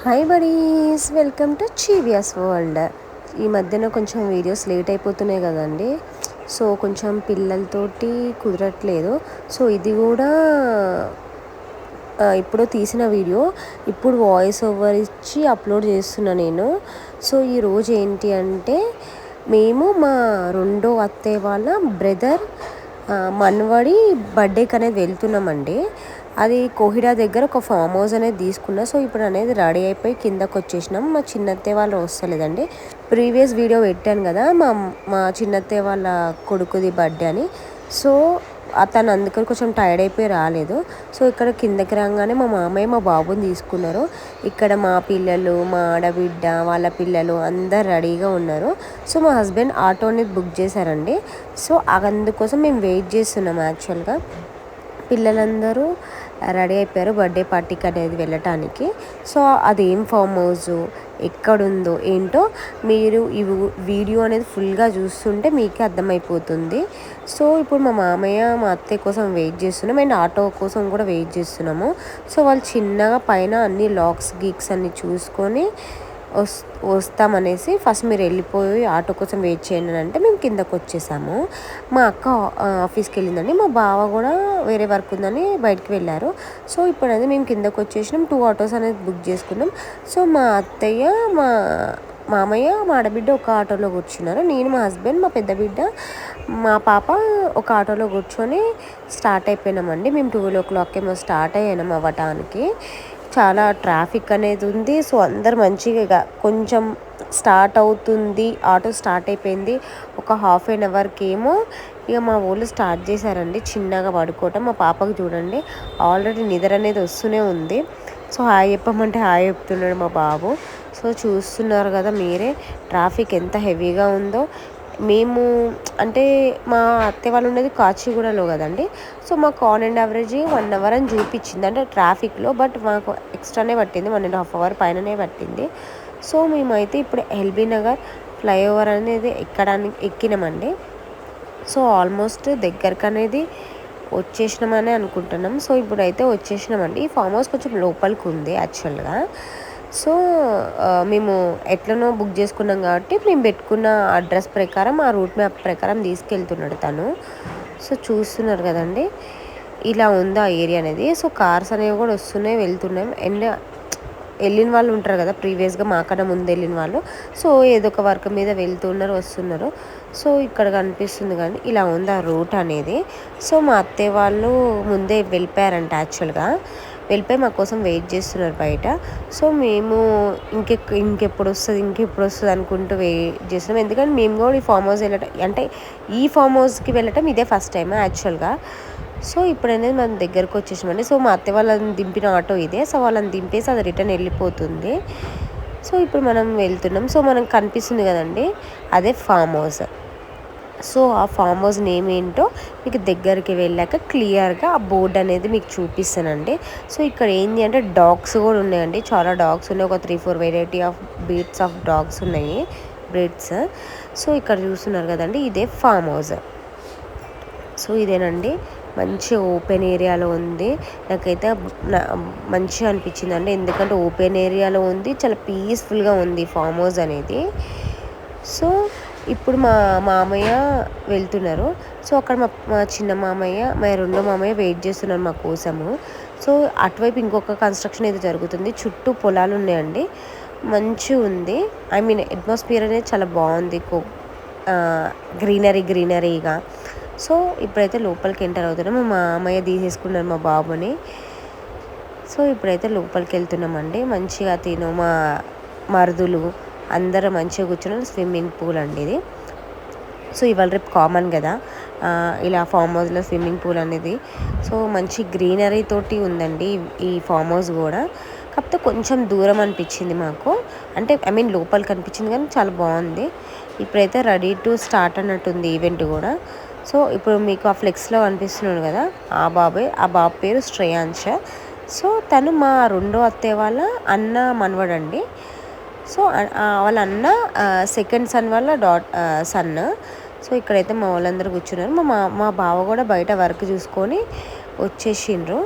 Hi buddies, welcome to చీవియాస్ world. ఈ మధ్యన కొంచెం వీడియోస్ లేట్ అయిపోతున్నాయి కదండి. సో కొంచెం పిల్లలతోటి కుదరట్లేదు. సో ఇది కూడా ఇప్పుడు తీసిన వీడియో ఇప్పుడు వాయిస్ ఓవర్ ఇచ్చి అప్లోడ్ చేస్తున్నా నేను. సో ఈరోజు ఏంటి అంటే మేము మా రెండో అత్తయ్య వాళ్ళ బ్రదర్ మనవడి బర్త్డేకి అనేది వెళ్తున్నామండి. అది కోహిడా దగ్గర ఒక ఫామ్ హౌస్ అనేది తీసుకున్నా. సో ఇప్పుడు అనేది రెడీ అయిపోయి కిందకు వచ్చేసినాం. మా చిన్నత్తయ్య వాళ్ళు వస్తలేదండి. ప్రీవియస్ వీడియో పెట్టాను కదా మా చిన్నత్తయ్య వాళ్ళ కొడుకుది బర్త్డే అని. సో అతను అందుకని కొంచెం టైర్డ్ అయిపోయి రాలేదు. సో ఇక్కడ కిందకి రాగానే మా మామయ్య మా బాబుని తీసుకున్నారు. ఇక్కడ మా పిల్లలు, మా ఆడబిడ్డ, వాళ్ళ పిల్లలు అందరు రెడీగా ఉన్నారు. సో మా హస్బెండ్ ఆటో అనేది బుక్ చేశారండి. సో అందుకోసం మేము వెయిట్ చేస్తున్నాం. యాక్చువల్గా పిల్లలందరూ రెడీ అయిపోయారు బర్త్డే పార్టీకి అనేది వెళ్ళటానికి. సో అదేం ఫామ్ హౌస్, ఎక్కడుందో ఏంటో మీరు ఈ వీడియో అనేది ఫుల్గా చూస్తుంటే మీకే అర్థమైపోతుంది. సో ఇప్పుడు మా మామయ్య మా అత్తయ్య కోసం వెయిట్ చేస్తున్నాం అండ్ ఆటో కోసం కూడా వెయిట్ చేస్తున్నాము. సో వాళ్ళు చిన్నగా పైన అన్ని లాక్స్ గీక్స్ అన్ని చూసుకొని వస్తామనేసి ఫస్ట్ మీరు వెళ్ళిపోయి ఆటో కోసం వెయిట్ చేయండి అని అంటే మేము కిందకు వచ్చేసాము. మా అక్క ఆఫీస్కి వెళ్ళిందండి. మా బావ కూడా వేరే వర్క్ ఉందని బయటికి వెళ్ళారు. సో ఇప్పుడు అనేది మేము కిందకు వచ్చేసినాం. 2 ఆటోస్ అనేది బుక్ చేసుకున్నాం. సో మా అత్తయ్య, మా మామయ్య, మా ఆడబిడ్డ ఒక ఆటోలో కూర్చున్నారు. నేను, మా హస్బెండ్, మా పెద్ద బిడ్డ, మా పాప ఒక ఆటోలో కూర్చొని స్టార్ట్ అయిపోయినామండి. మేము 12 o'clock ఏమో స్టార్ట్ అయ్యాము అవ్వటానికి. చాలా ట్రాఫిక్ అనేది ఉంది. సో అందరు మంచిగా కొంచెం స్టార్ట్ అవుతుంది, ఆటో స్టార్ట్ అయిపోయింది. ఒక హాఫ్ అన్ అవర్కి ఏమో ఇక మా ఊళ్ళు స్టార్ట్ చేశారండి చిన్నగా పడుకోవటం. మా పాపకు చూడండి ఆల్రెడీ నిద్ర అనేది వస్తూనే ఉంది. సో హాయ్ చెప్పమంటే హాయ్ చెప్తున్నాడు మా బాబు. సో చూస్తున్నారు కదా మీరే ట్రాఫిక్ ఎంత హెవీగా ఉందో. మేము అంటే మా అత్తయ్య వాళ్ళు ఉండేది కాచిగూడలో కదండి. సో మాకు ఆన్ అండ్ యావరేజ్ 1 hour అని చూపించింది అంటే ట్రాఫిక్లో. బట్ మాకు ఎక్స్ట్రానే పట్టింది, 1.5 hour పైననే పట్టింది. సో మేమైతే ఇప్పుడు ఎల్బీ నగర్ ఫ్లైఓవర్ అనేది ఎక్కినామండి. సో ఆల్మోస్ట్ దగ్గరకు అనేది వచ్చేసినామని అనుకుంటున్నాం. సో ఇప్పుడైతే వచ్చేసినామండి. ఈ ఫామ్ హౌస్ కొంచెం లోపలికి ఉంది యాక్చువల్గా. సో మేము ఎట్లనో బుక్ చేసుకున్నాం కాబట్టి మేము పెట్టుకున్న అడ్రస్ ప్రకారం ఆ రూట్ మ్యాప్ ప్రకారం తీసుకెళ్తున్నాడు తను. సో చూస్తున్నారు కదండి ఇలా ఉంది ఆ ఏరియా అనేది. సో కార్స్ అనేవి కూడా వస్తున్నాయి, వెళ్తున్నాయి. అండ్ వెళ్ళిన వాళ్ళు ఉంటారు కదా ప్రీవియస్గా మాకన్నా ముందు వెళ్ళిన వాళ్ళు. సో ఏదో ఒక వర్క్ మీద వెళ్తున్నారు, వస్తున్నారు. సో ఇక్కడ కనిపిస్తుంది కానీ ఇలా ఉంది ఆ రూట్ అనేది. సో మా అత్తయ్య వాళ్ళు ముందే వెళ్ళిపోయారంట. యాక్చువల్గా వెళ్ళిపోయి మా కోసం వెయిట్ చేస్తున్నారు బయట. సో మేము ఇంకెప్పుడు వస్తుంది అనుకుంటూ వెయిట్ చేస్తున్నాం. ఎందుకంటే మేము కూడా ఈ ఫామ్ హౌస్ వెళ్ళటం అంటే ఈ ఫామ్ హౌస్కి వెళ్ళటం ఇదే ఫస్ట్ టైం యాక్చువల్గా. సో ఇప్పుడు అనేది మనం దగ్గరకు వచ్చేసామండి. సో మా అత్తయ్య వాళ్ళని దింపిన ఆటో ఇదే. సో వాళ్ళని దింపేసి అది రిటర్న్ వెళ్ళిపోతుంది. సో ఇప్పుడు మనం వెళ్తున్నాం. సో మనకు కనిపిస్తుంది కదండి అదే ఫామ్ హౌస్. సో ఆ ఫామ్ హౌస్ నేమ్ ఏంటో మీకు దగ్గరికి వెళ్ళాక క్లియర్గా ఆ బోర్డ్ అనేది మీకు చూపిస్తానండి. సో ఇక్కడ ఏంటి అంటే డాగ్స్ కూడా ఉన్నాయండి, చాలా డాగ్స్ ఉన్నాయి. ఒక 3-4 variety of breeds of dogs ఉన్నాయి, బ్రీడ్స్. సో ఇక్కడ చూస్తున్నారు కదండి ఇదే ఫామ్ హౌస్. సో ఇదేనండి మంచి ఓపెన్ ఏరియాలో ఉంది. నాకైతే మంచిగా అనిపించిందండి, ఎందుకంటే ఓపెన్ ఏరియాలో ఉంది, చాలా పీస్ఫుల్గా ఉంది ఫామ్ హౌస్ అనేది. సో ఇప్పుడు మా మామయ్య వెళ్తున్నారు. సో అక్కడ మా చిన్న మామయ్య, మా రెండో మామయ్య వెయిట్ చేస్తున్నారు మా కోసము. సో అటువైపు ఇంకొక కన్స్ట్రక్షన్ అయితే జరుగుతుంది. చుట్టూ పొలాలు ఉన్నాయండి, మంచిగా ఉంది. ఐ మీన్ అట్మాస్ఫియర్ అనేది చాలా బాగుంది, గ్రీనరీగా. సో ఇప్పుడైతే లోపలికి ఎంటర్ అవుతున్నాం. మా మామయ్య తీసేసుకున్నారు మా బాబుని. సో ఇప్పుడైతే లోపలికి వెళ్తున్నామండి. మంచిగా మా మరుదులు అందరూ మంచిగా కూర్చున్నారు. స్విమ్మింగ్ పూల్ అండి ఇది. సో ఇవాళ రేపు కామన్ కదా ఇలా ఫామ్ హౌస్లో స్విమ్మింగ్ పూల్ అనేది. సో మంచి గ్రీనరీ తోటి ఉందండి ఈ ఫామ్ హౌస్ కూడా. కాకపోతే కొంచెం దూరం అనిపించింది మాకు, అంటే ఐ మీన్ లోపలికి అనిపించింది కానీ చాలా బాగుంది. ఇప్పుడైతే రెడీ టు స్టార్ట్ అన్నట్టుంది ఈవెంట్ కూడా. సో ఇప్పుడు మీకు ఆ ఫ్లెక్స్లో కనిపిస్తున్నాడు కదా ఆ బాబు పేరు శ్రేయాంశ. సో తను మా రెండో అత్తయ్య వాళ్ళ అన్న మనవడండి. సో వాళ్ళ అన్న సెకండ్ సన్ వాళ్ళ సన్. సో ఇక్కడైతే మా వాళ్ళందరూ కూర్చున్నారు. మా బావ కూడా బయట వర్క్ చూసుకొని వచ్చేసిండ్రు.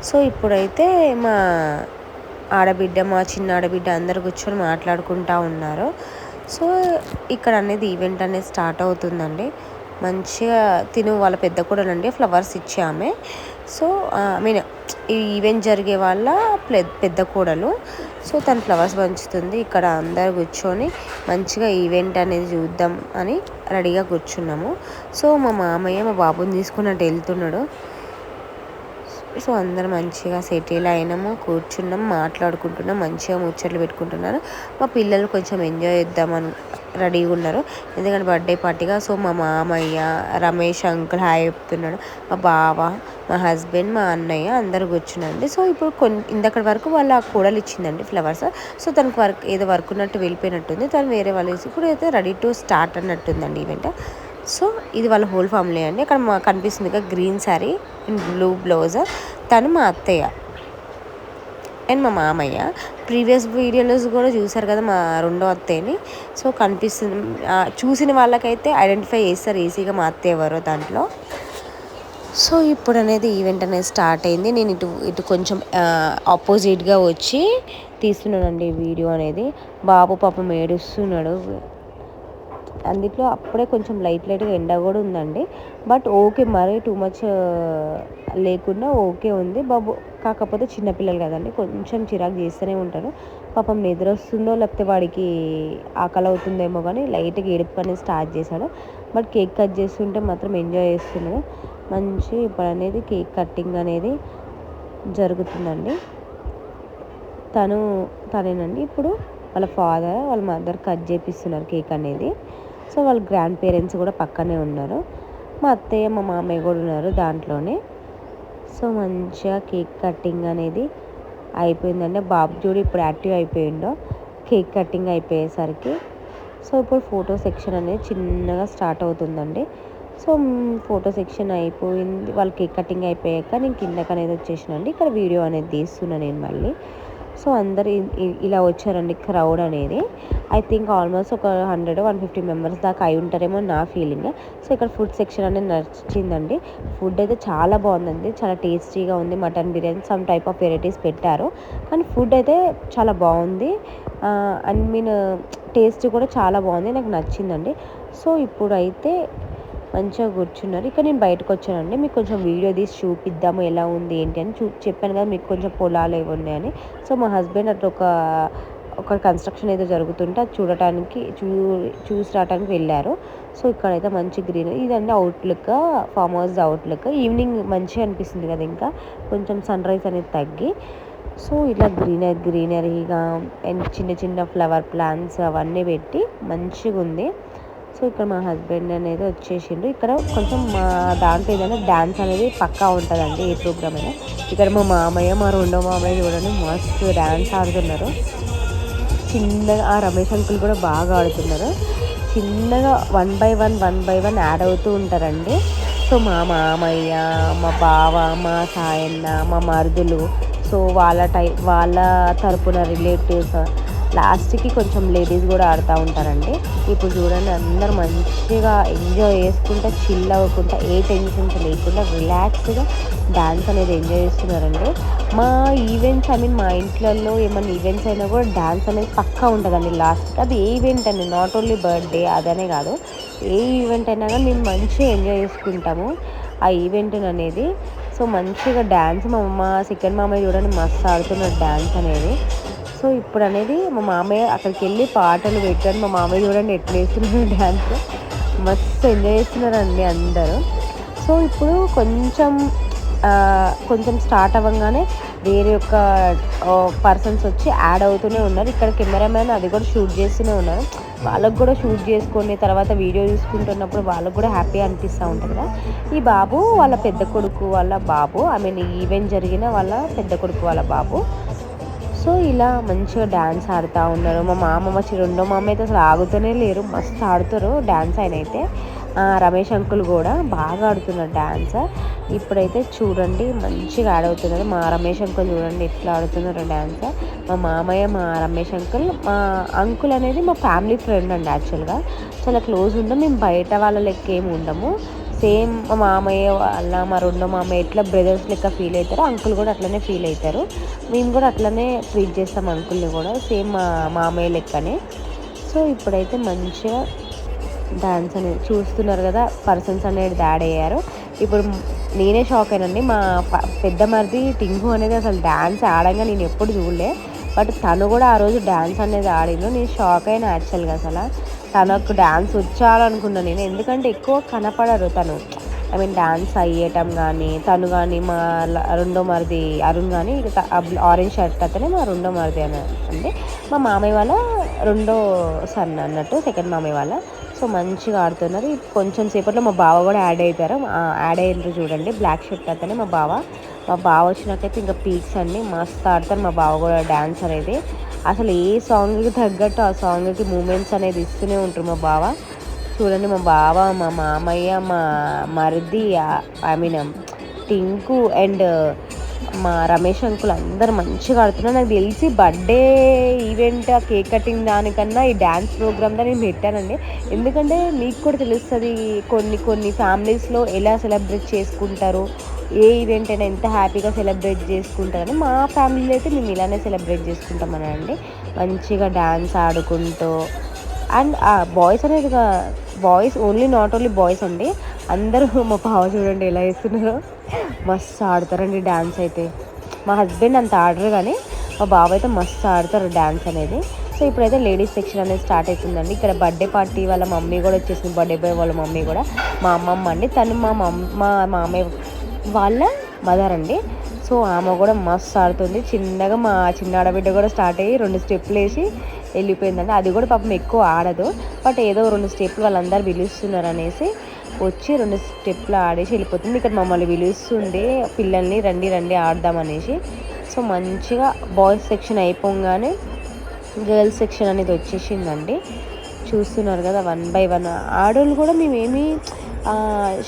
సో ఇప్పుడైతే ఆడబిడ్డ, మా చిన్న ఆడబిడ్డ అందరు కూర్చొని మాట్లాడుకుంటూ ఉన్నారు. సో ఇక్కడ అనేది ఈవెంట్ అనేది స్టార్ట్ అవుతుందండి. మంచిగా వాళ్ళ పెద్ద కూడలండి ఫ్లవర్స్ ఇచ్చే ఆమె. సో ఐ మీన్ ఈ ఈవెంట్ జరిగే వాళ్ళ పెద్ద కూడలు. సో తను ఫ్లవర్స్ పంచుతుంది. ఇక్కడ అందరు కూర్చొని మంచిగా ఈవెంట్ అనేది చూద్దాం అని రెడీగా కూర్చున్నాము. సో మా మామయ్య మా బాబుని తీసుకుని అటు వెళ్తున్నాడు. సో అందరం మంచిగా సెటిల్ అయినాము, కూర్చున్నాం, మాట్లాడుకుంటున్నాం, మంచిగా ముచ్చట్లు పెట్టుకుంటున్నారు. మా పిల్లలు కొంచెం ఎంజాయ్ చేద్దామని రెడీగా ఉన్నారు, ఎందుకంటే బర్త్డే పార్టీగా. సో మా మామయ్య, రమేష్ అంకుల్ హాయ్ చెప్తున్నాడు, మా బావ, మా హస్బెండ్, మా అన్నయ్య అందరు కూర్చున్నాండి. సో ఇప్పుడు ఇందక్కడి వరకు వాళ్ళ కూడలు ఇచ్చిందండి ఫ్లవర్స్. సో తనకు ఏదో వర్క్ ఉన్నట్టు వెళ్ళిపోయినట్టుంది. తను వేరే వాళ్ళు ఇప్పుడు అయితే రెడీ టు స్టార్ట్ అన్నట్టుందండి ఈవెంట్. సో ఇది వాళ్ళ హోల్ ఫ్యామిలీ అండి. అక్కడ మాకు కనిపిస్తుంది green sari and blue blouse. తను మా అత్తయ్య అండ్ మా మామయ్య. ప్రీవియస్ వీడియోలో కూడా చూసారు కదా మా రెండో అత్తయ్యని. సో కనిపిస్తుంది, చూసిన వాళ్ళకైతే ఐడెంటిఫై చేస్తారు ఈజీగా మా అత్తయ్య ఎవరో దాంట్లో. సో ఇప్పుడు అనేది ఈవెంట్ అనేది స్టార్ట్ అయింది. నేను ఇటు కొంచెం ఆపోజిట్గా వచ్చి తీస్తున్నానండి వీడియో అనేది. బాబు పాపం ఏడుస్తున్నాడు. అందులో అప్పుడే కొంచెం లైట్గా ఎండ కూడా ఉందండి. బట్ ఓకే, మరీ టూ మచ్ లేకుండా ఓకే ఉంది బాబు. కాకపోతే చిన్నపిల్లలు కదండి, కొంచెం చిరాకు చేస్తూనే ఉంటారు. పాపం నిద్ర వస్తుందో లేకపోతే వాడికి ఆకలి అవుతుందేమో కానీ లైట్గా ఏడుపు అనేది స్టార్ట్ చేశాడు. బట్ కేక్ కట్ చేస్తుంటే మాత్రం ఎంజాయ్ చేస్తున్నాడు మంచి. ఇప్పుడు అనేది కేక్ కట్టింగ్ అనేది జరుగుతుందండి. తనేనండి ఇప్పుడు వాళ్ళ ఫాదర్, వాళ్ళ మదర్ కట్ చేపిస్తున్నారు కేక్ అనేది. సో వాళ్ళ గ్రాండ్ పేరెంట్స్ కూడా పక్కనే ఉన్నారు. మా అత్తయ్య, మా మామయ్య కూడా ఉన్నారు దాంట్లోనే. సో మంచిగా కేక్ కటింగ్ అనేది అయిపోయిందండి. బాబు చూడు ఇప్పుడు యాక్టివ్ అయిపోయిండో కేక్ కటింగ్ అయిపోయేసరికి. సో ఇప్పుడు ఫోటో సెక్షన్ అనేది చిన్నగా స్టార్ట్ అవుతుందండి. సో ఫోటో సెక్షన్ అయిపోయింది, వాళ్ళు కేక్ కటింగ్ అయిపోయాక నేను కిందకి అనేది వచ్చేసినండి. ఇక్కడ వీడియో అనేది తీస్తున్నాను నేను మళ్ళీ. సో అందరు ఇలా వచ్చారండి క్రౌడ్ అనేది. ఐ థింక్ ఆల్మోస్ట్ ఒక 100-150 మెంబర్స్ దాకా అయి ఉంటారేమో నా ఫీలింగ్. సో ఇక్కడ ఫుడ్ సెక్షన్ అనేది నచ్చిందండి. ఫుడ్ అయితే చాలా బాగుందండి, చాలా టేస్టీగా ఉంది. Mutton biryani, some type of varieties పెట్టారు, కానీ ఫుడ్ అయితే చాలా బాగుంది. ఐ మీన్ టేస్ట్ కూడా చాలా బాగుంది, నాకు నచ్చిందండి. సో ఇప్పుడైతే మంచిగా కూర్చున్నారు. ఇక్కడ నేను బయటకు వచ్చానండి, మీకు కొంచెం వీడియో తీసి చూపిద్దాము ఎలా ఉంది ఏంటి అని చెప్పాను కదా మీకు కొంచెం పొలాలు ఏవి ఉన్నాయని. సో మా హస్బెండ్ అట్లా ఒక కన్స్ట్రక్షన్ ఏదో జరుగుతుంటే అది చూసి రావడానికి వెళ్ళారు. సో ఇక్కడైతే మంచి గ్రీనరీ ఇదండి outlook, farm house outlook. Evening మంచిగా అనిపిస్తుంది కదా, ఇంకా కొంచెం సన్ రైజ్ అనేది తగ్గి. సో ఇలా గ్రీనరీగా అండ్ చిన్న ఫ్లవర్ ప్లాంట్స్ అవన్నీ పెట్టి మంచిగా ఉంది. సో ఇక్కడ మా హస్బెండ్ అనేది వచ్చేసిండు. ఇక్కడ కొంచెం మా దాంట్లో ఏదైనా డ్యాన్స్ అనేది పక్కా ఉంటుందండి ఏ ప్రోగ్రామ్ అయినా. ఇక్కడ మా మామయ్య, మా రెండో మామయ్య చూడండి మస్తు డ్యాన్స్ ఆడుతున్నారు చిన్నగా. ఆ రమేష్ అంకుల్ కూడా బాగా ఆడుతున్నారు చిన్నగా. 1 by 1 యాడ్ అవుతూ ఉంటారండి. సో మా మామయ్య, మా బావ, మా సాయన్న, మా మరుదులు, సో వాళ్ళ తరపున రిలేటివ్స్, లాస్ట్కి కొంచెం లేడీస్ కూడా ఆడుతూ ఉంటారండి. ఇప్పుడు చూడండి అందరు మంచిగా ఎంజాయ్ చేసుకుంటా, చిల్ అవ్వకుండా, ఏ టెన్షన్స్ లేకుండా రిలాక్స్గా డ్యాన్స్ అనేది ఎంజాయ్ చేస్తున్నారండి. మా ఈవెంట్స్ మా ఇంట్లలో ఏమైనా ఈవెంట్స్ అయినా కూడా డ్యాన్స్ అనేది పక్కా ఉంటుందండి లాస్ట్కి. అది ఏ ఈవెంట్ అండి, నాట్ ఓన్లీ బర్త్డే అదనే కాదు, ఏ ఈవెంట్ అయినా కానీ మేము మంచిగా ఎంజాయ్ చేసుకుంటాము ఆ ఈవెంట్ అనేది. సో మంచిగా డ్యాన్స్ మా సెకండ్ మామయ్య చూడండి మస్తు ఆడుతున్నారు డ్యాన్స్ అనేది. సో ఇప్పుడు అనేది మా మామయ్య అక్కడికి వెళ్ళి పాటలు పెట్టారు. మా మామయ్య చూడండి ఎట్లా వేస్తున్నారు డ్యాన్స్, మస్తు ఎంజాయ్ చేస్తున్నారండి అందరూ. సో ఇప్పుడు కొంచెం స్టార్ట్ అవ్వగానే వేరే యొక్క పర్సన్స్ వచ్చి యాడ్ అవుతూనే ఉన్నారు. ఇక్కడ కెమెరామ్యాన్ అది కూడా షూట్ చేస్తూనే ఉన్నారు. వాళ్ళకు కూడా షూట్ చేసుకొని తర్వాత వీడియో చూసుకుంటున్నప్పుడు వాళ్ళకు కూడా హ్యాపీ అనిపిస్తూ ఉంటుంది కదా. ఈ బాబు వాళ్ళ పెద్ద కొడుకు వాళ్ళ బాబు, ఐ మీన్ ఈవెంట్ జరిగిన వాళ్ళ పెద్ద కొడుకు వాళ్ళ బాబు. సో ఇలా మంచిగా డ్యాన్స్ ఆడుతూ ఉన్నారు. మా రెండో మామ అయితే అసలు ఆగుతూనే లేరు, మస్తు ఆడుతారు డ్యాన్స్. ఆయన అయితే రమేష్ అంకుల్ కూడా బాగా ఆడుతున్నారు డ్యాన్స్. ఇప్పుడైతే చూడండి మంచిగా ఆడవుతున్నారు. మా రమేష్ అంకుల్ చూడండి ఎట్లా ఆడుతున్నారు డ్యాన్స్. మా మామయ్య, మా రమేష్ అంకుల్, మా అంకుల్ అనేది మా ఫ్యామిలీ ఫ్రెండ్ అండి. యాక్చువల్గా చాలా క్లోజ్ ఉంటాం మేము, బయట వాళ్ళ లెక్క ఏమి ఉండము. సేమ్ మా మామయ్య వాళ్ళ మా రెండో మామయ్య ఎట్లా బ్రదర్స్ లెక్క ఫీల్ అవుతారో అంకుల్ కూడా అట్లనే ఫీల్ అవుతారు. మేము కూడా అట్లనే ట్రీట్ చేస్తాం అంకుల్ని కూడా సేమ్ మా మామయ్య లెక్కనే. సో ఇప్పుడైతే మంచిగా డాన్స్ అనేది చూస్తున్నారు కదా, పర్సన్స్ అనేది యాడ్ అయ్యారు. ఇప్పుడు నేనే షాక్ అయినండి. మా పెద్ద మరిది టింగు అనేది అసలు డ్యాన్స్ ఆడంగా నేను ఎప్పుడు చూడలే. బట్ తను కూడా ఆ రోజు డ్యాన్స్ అనేది ఆడిండు. నేను షాక్ అయినా యాక్చువల్గా. అసలు తనకు డ్యాన్స్ వచ్చాలనుకున్నాను నేను, ఎందుకంటే ఎక్కువ కనపడరు తను. ఐ మీన్ డ్యాన్స్ అయ్యేయటం కానీ తను కానీ మా రెండో మరిది అరుణ్ కానీ ఆరెంజ్ షర్ట్ అతనే మా రెండో మరిది అని అంటే మా మామయ్య వాళ్ళ రెండో సన్ అన్నట్టు, సెకండ్ మామయ్య వాళ్ళ. సో మంచిగా ఆడుతున్నారు. కొంచెం సేపట్లో మా బావ కూడా యాడ్ అవుతారు. యాడ్ అయ్యారు చూడండి, బ్లాక్ షర్ట్ అతనే మా బావ. మా బావ వచ్చినాకైతే ఇంకా పీక్స్ అన్ని మస్తు ఆడతారు. మా బావ కూడా డ్యాన్స్ అనేది అసలు ఏ సాంగ్కి తగ్గట్టు ఆ సాంగ్కి మూమెంట్స్ అనేది ఇస్తూనే ఉంటారు మా బావ. చూడండి మా బావ, మా మామయ్య, మా మరిది, ఐ మీన్ టింకు అండ్ మా రమేష్ అంకుల్ అందరు మంచిగా ఆడుతున్నారు. నాకు తెలిసి బర్త్డే ఈవెంట్ కేక్ కటింగ్ దానికన్నా ఈ డ్యాన్స్ ప్రోగ్రామ్లో నేను పెట్టానండి. ఎందుకంటే మీకు కూడా తెలుస్తుంది కొన్ని కొన్ని ఫ్యామిలీస్లో ఎలా సెలబ్రేట్ చేసుకుంటారు, ఏ ఈవెంట్ అయినా ఎంత హ్యాపీగా సెలబ్రేట్ చేసుకుంటారని. మా ఫ్యామిలీలో అయితే మేము ఇలానే సెలబ్రేట్ చేసుకుంటామనండి, మంచిగా డ్యాన్స్ ఆడుకుంటూ. అండ్ బాయ్స్ అనేది boys only, not only boys అండి, అందరూ మా బావ చూడండి ఎలా వేస్తున్నారో, మస్తు ఆడతారండి డ్యాన్స్ అయితే. మా హస్బెండ్ అంత ఆడరు కానీ మా బావ అయితే మస్తు ఆడతారు డ్యాన్స్ అనేది. సో ఇప్పుడైతే లేడీస్ సెక్షన్ అనేది స్టార్ట్ అవుతుందండి. ఇక్కడ బర్త్డే పార్టీ వాళ్ళ మమ్మీ కూడా వచ్చేసింది, బర్త్డే బాయ్ వాళ్ళ మమ్మీ కూడా మా అమ్మమ్మ అండి. తను మా మామయ్య వాళ్ళ మదర్ అండి. సో ఆమె కూడా మస్తు ఆడుతుంది. చిన్నగా మా చిన్న ఆడబిడ్డ కూడా స్టార్ట్ అయ్యి 2 స్టెప్పులు వేసి వెళ్ళిపోయిందండి. అది కూడా పాపం ఎక్కువ ఆడదు, బట్ ఏదో 2 స్టెప్పులు వాళ్ళందరూ పిలుస్తున్నారు అనేసి వచ్చి 2 స్టెప్పులు ఆడేసి వెళ్ళిపోతుంది. ఇక్కడ మమ్మల్ని పిలుస్తుంది పిల్లల్ని, రండి రండి ఆడదాం అనేసి. సో మంచిగా బాయ్స్ సెక్షన్ అయిపోగానే గర్ల్స్ సెక్షన్ అనేది వచ్చేసిందండి. చూస్తున్నారు కదా 1 by 1. ఆడోళ్ళు కూడా మేమేమి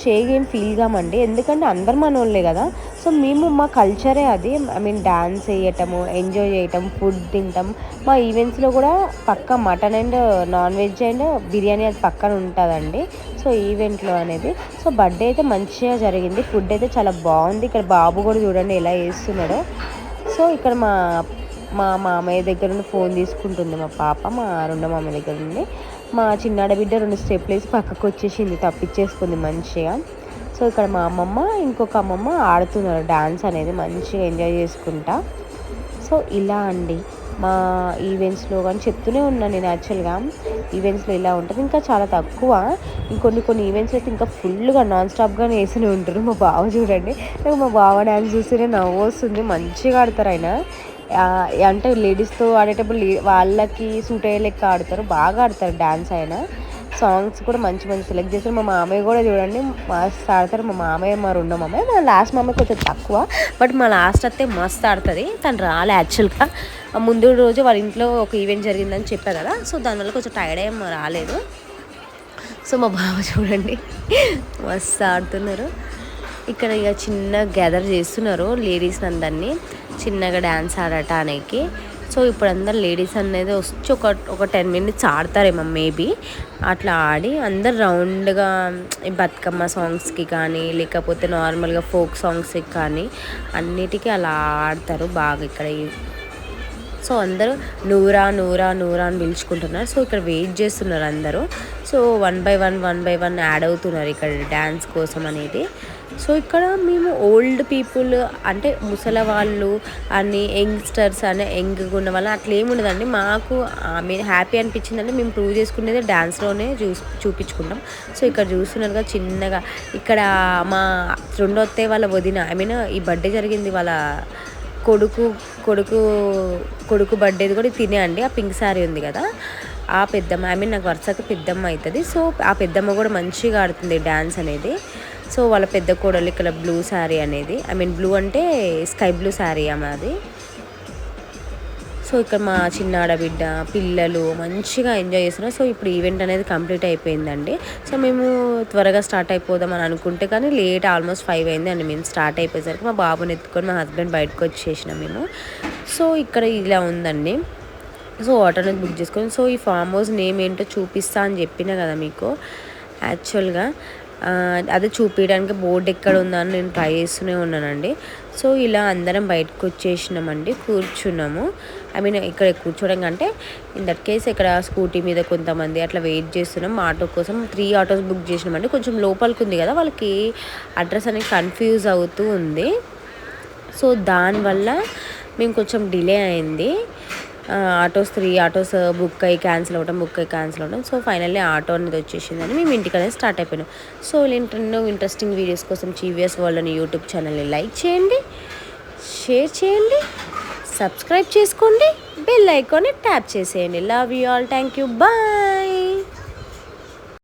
షేక్ ఏం ఫీల్ కామండి, ఎందుకంటే అందరు మనోళ్ళే కదా. సో మేము మా కల్చరే అది. ఐ మీన్ డ్యాన్స్ వేయటము, ఎంజాయ్ చేయటం, ఫుడ్ తింటాం. మా ఈవెంట్స్లో కూడా పక్క mutton and non veg and biryani అది పక్కన ఉంటుందండి. సో ఈవెంట్లో అనేది. సో బర్త్డే అయితే మంచిగా జరిగింది, ఫుడ్ అయితే చాలా బాగుంది. ఇక్కడ బాబు కూడా చూడండి ఎలా వేస్తున్నాడో. సో ఇక్కడ మా మా మామయ్య దగ్గర నుండి ఫోన్ తీసుకుంటుంది మా పాప, మా రెండో మామయ్య దగ్గర నుండి. మా చిన్నాడ బిడ్డ 2 స్టెప్లు వేసి పక్కకు వచ్చేసింది, తప్పించేసుకుంది మంచిగా. సో ఇక్కడ మా అమ్మమ్మ ఇంకొక అమ్మమ్మ ఆడుతున్నారు డ్యాన్స్ అనేది మంచిగా ఎంజాయ్ చేసుకుంటా. సో ఇలా అండి మా ఈవెంట్స్లో కానీ చెప్తూనే ఉన్నాను నేను. యాక్చువల్గా ఈవెంట్స్లో ఇలా ఉంటుంది, ఇంకా చాలా తక్కువ. కొన్ని ఈవెంట్స్ అయితే ఇంకా ఫుల్గా నాన్ స్టాప్గానే వేస్తూనే ఉంటారు. మా బావ చూడండి, నాకు మా బావ డ్యాన్స్ చూస్తేనే నవ్వు వస్తుంది, మంచిగా ఆడతారు ఆయన. అంటే లేడీస్తో ఆడేటప్పుడు వాళ్ళకి సూట్ అయ్యే లెక్క ఆడతారు, బాగా ఆడతారు డ్యాన్స్ ఆయన. సాంగ్స్ కూడా మంచి మంచి సెలెక్ట్ చేస్తారు. మా మామయ్య కూడా చూడండి మస్తు ఆడతారు. మా మామయ్య, మా రెండో మామయ్య, మా లాస్ట్ మామయ్య కొంచెం తక్కువ, బట్ మా లాస్ట్ అత్తే మస్తు ఆడుతుంది. తను రాలే యాక్చువల్గా. ముందు రోజు వాళ్ళ ఇంట్లో ఒక ఈవెంట్ జరిగిందని చెప్పా కదా, సో దానివల్ల కొంచెం టైర్డ్ అయ్యి రాలేదు. సో మా బావ చూడండి మస్తు ఆడుతున్నారు. ఇక్కడ ఇక చిన్న గ్యాదర్ చేస్తున్నారు లేడీస్ అందరినీ చిన్నగా డ్యాన్స్ ఆడటానికి. సో ఇప్పుడు అందరు లేడీస్ అనేది వచ్చి ఒక 10 minutes ఆడతారేమో మేబీ. అట్లా ఆడి అందరు రౌండ్గా బతుకమ్మ సాంగ్స్కి కానీ లేకపోతే నార్మల్గా ఫోక్ సాంగ్స్కి కానీ అన్నిటికీ అలా ఆడతారు బాగా ఇక్కడ. సో అందరూ నూరా నూరా నూరా అని పిలుచుకుంటున్నారు. సో ఇక్కడ వెయిట్ చేస్తున్నారు అందరూ. సో 1 by 1 యాడ్ అవుతున్నారు ఇక్కడ డ్యాన్స్ కోసం అనేది. సో ఇక్కడ మేము ఓల్డ్ పీపుల్ అంటే ముసలి వాళ్ళు అని, యంగ్స్టర్స్ అని, యంగ్గా ఉన్న వాళ్ళు అట్లా ఏమి ఉండదండి. మాకు హ్యాపీ అనిపించిందంటే మేము ప్రూవ్ చేసుకునేది డ్యాన్స్లోనే చూపించుకుంటాం. సో ఇక్కడ చూస్తున్నారుగా చిన్నగా ఇక్కడ మా రెండో అత్తయ్య వాళ్ళ వదిన, ఐ మీన్ ఈ బర్త్డే జరిగింది వాళ్ళ కొడుకు బర్త్డేది కూడా తినే అండి. ఆ పింక్ శారీ ఉంది కదా, ఆ పెద్దమ్మ, ఐ మీన్ నాకు వరుసగా పెద్దమ్మ అవుతుంది. సో ఆ పెద్దమ్మ కూడా మంచిగా ఆడుతుంది డ్యాన్స్ అనేది. సో వాళ్ళ పెద్ద కోడలు ఇక్కడ బ్లూ శారీ అనేది, ఐ మీన్ బ్లూ అంటే స్కై బ్లూ శారీ ఆమె అది. సో ఇక్కడ మా చిన్న ఆడబిడ్డ పిల్లలు మంచిగా ఎంజాయ్ చేస్తున్నారు. సో ఇప్పుడు ఈవెంట్ అనేది కంప్లీట్ అయిపోయిందండి. సో మేము త్వరగా స్టార్ట్ అయిపోదాం అని అనుకుంటే కానీ లేట్, ఆల్మోస్ట్ 5 అయింది అండి. మేము స్టార్ట్ అయిపోయేసరికి మా బాబుని ఎత్తుకొని మా హస్బెండ్ బయటకు వచ్చేసినాం మేము. సో ఇక్కడ ఇలా ఉందండి. సో వాటర్ అనేది బుక్ చేసుకొని, సో ఈ ఫామ్ హౌస్ నేమ్ ఏంటో చూపిస్తా అని చెప్పినా కదా మీకు. యాక్చువల్గా అదే చూపించడానికి బోర్డు ఎక్కడ ఉందా అని నేను ట్రై చేస్తూనే ఉన్నానండి. సో ఇలా అందరం బయటకు వచ్చేసినామండి, కూర్చున్నాము. ఐ మీన్ ఇక్కడ కూర్చోవడం కంటే ఇన్ దట్ కేస్ ఇక్కడ స్కూటీ మీద కొంతమంది అట్లా వెయిట్ చేస్తున్నాం. ఆటో కోసం 3 ఆటోస్ బుక్ చేసినామండి. కొంచెం లోపలికి ఉంది కదా, వాళ్ళకి అడ్రస్ అనేది కన్ఫ్యూజ్ అవుతూ ఉంది. సో దానివల్ల మేము కొంచెం డిలే అయింది. 3 ఆటోస్ బుక్ అయ్యి క్యాన్సిల్ అవ్వడం. సో ఫైనల్లీ ఆటో అనేది వచ్చేసిందని మేము ఇంటికి అనేది స్టార్ట్ అయిపోయినాం. సో ఎన్నో ఇంట్రెస్టింగ్ వీడియోస్ కోసం చీవియస్ వరల్డ్ అని యూట్యూబ్ ఛానల్ని లైక్ చేయండి, షేర్ చేయండి, సబ్స్క్రైబ్ చేసుకోండి, బెల్ ఐకాన్ని ట్యాప్ చేసేయండి. Love you all, thank you, bye.